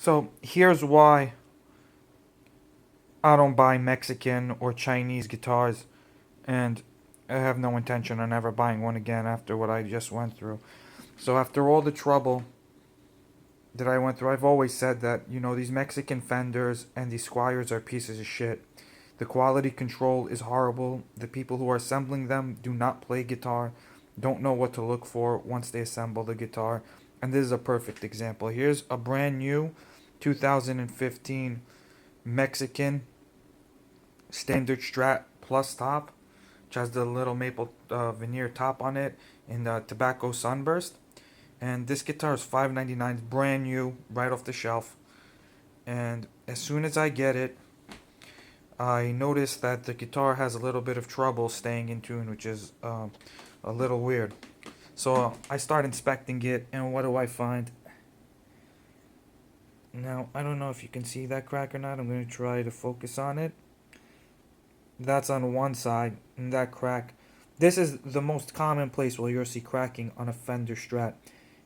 So here's why I don't buy Mexican or Chinese guitars, and I have no intention on ever buying one again after what I just went through. So after all the trouble that I went through, I've always said that, these Mexican Fenders and these Squires are pieces of shit. The quality control is horrible. The people who are assembling them do not play guitar, don't know what to look for once they assemble the guitar. And this is a perfect example. Here's a brand new 2015 Mexican Standard Strat Plus top, which has the little maple veneer top on it in the tobacco sunburst. And this guitar is $5.99, brand new, right off the shelf. And as soon as I get it, I noticed that the guitar has a little bit of trouble staying in tune, which is a little weird. So I start inspecting it, and what do I find? Now, I don't know if you can see that crack or not. I'm going to try to focus on it. That's on one side, and that crack. This is the most common place where you'll see cracking on a Fender Strat.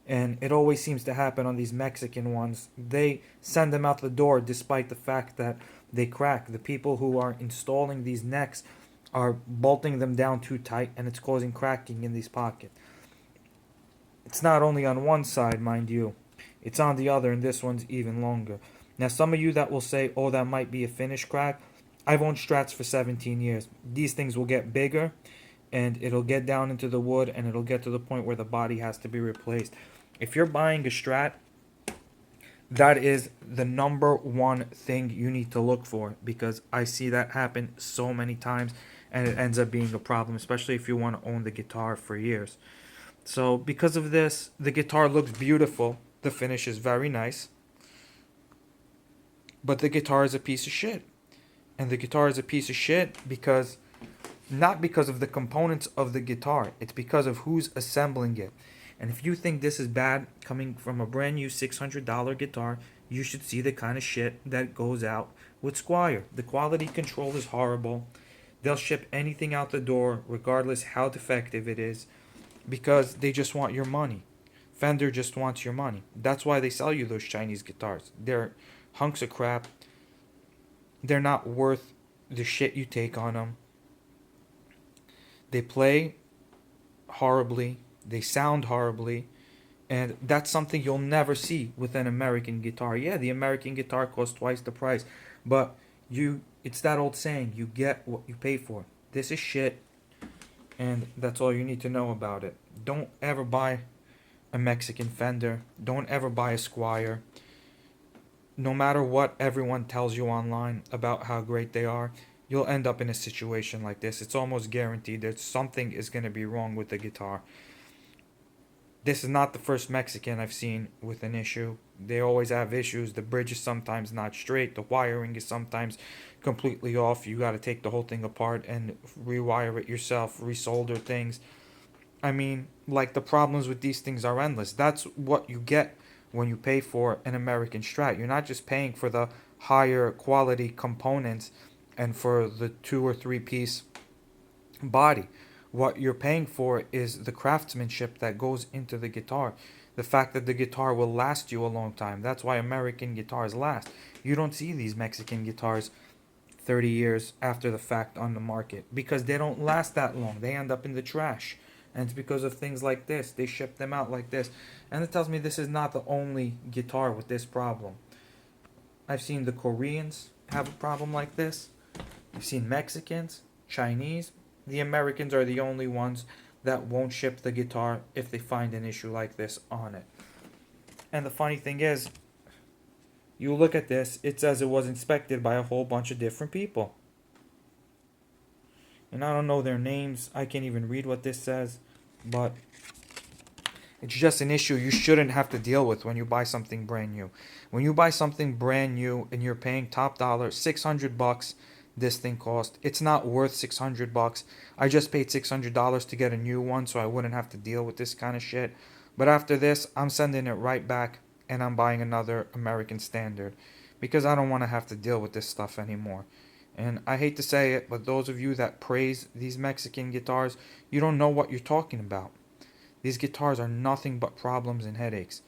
And it always seems to happen on these Mexican ones. They send them out the door despite the fact that they crack. The people who are installing these necks are bolting them down too tight, and it's causing cracking in these pockets. It's not only on one side, mind you. It's on the other, and this one's even longer. Now, some of you that will say, oh, that might be a finish crack. I've owned Strats for 17 years. These things will get bigger, and it'll get down into the wood, and it'll get to the point where the body has to be replaced. If you're buying a Strat, that is the number one thing you need to look for, because I see that happen so many times, and it ends up being a problem, especially if you want to own the guitar for years. So because of this, the guitar looks beautiful. The finish is very nice. But the guitar is a piece of shit. And the guitar is a piece of shit because, not because of the components of the guitar, it's because of who's assembling it. And if you think this is bad coming from a brand new $600 guitar, you should see the kind of shit that goes out with Squire. The quality control is horrible. They'll ship anything out the door, regardless how defective it is, because they just want your money. Fender just wants your money. That's why they sell you those Chinese guitars. They're hunks of crap. They're not worth the shit you take on them. They play horribly. They sound horribly. And that's something you'll never see with an American guitar. Yeah, the American guitar costs twice the price. But it's that old saying, you get what you pay for. This is shit. And that's all you need to know about it. Don't ever buy a Mexican Fender. Don't ever buy a Squire. No matter what everyone tells you online about how great they are, you'll end up in a situation like this. It's almost guaranteed that something is going to be wrong with the guitar. This is not the first Mexican I've seen with an issue. They always have issues. The bridge is sometimes not straight. The wiring is sometimes completely off. You got to take the whole thing apart and rewire it yourself, resolder things. I mean, like, the problems with these things are endless. That's what you get when you pay for an American Strat. You're not just paying for the higher quality components and for the 2 or 3 piece body. What you're paying for is the craftsmanship that goes into the guitar. The fact that the guitar will last you a long time. That's why American guitars last. You don't see these Mexican guitars 30 years after the fact on the market, because they don't last that long. They end up in the trash. And it's because of things like this. They ship them out like this. And it tells me this is not the only guitar with this problem. I've seen the Koreans have a problem like this. I've seen Mexicans, Chinese. The Americans are the only ones that won't ship the guitar if they find an issue like this on it. And the funny thing is, you look at this, it says it was inspected by a whole bunch of different people. And I don't know their names. I can't even read what this says. But it's just an issue you shouldn't have to deal with when you buy something brand new. When you buy something brand new and you're paying top dollar, $600 this thing cost. It's not worth $600. I just paid $600 to get a new one so I wouldn't have to deal with this kind of shit. But after this, I'm sending it right back and I'm buying another American Standard because I don't want to have to deal with this stuff anymore. And I hate to say it, but those of you that praise these Mexican guitars, you don't know what you're talking about. These guitars are nothing but problems and headaches.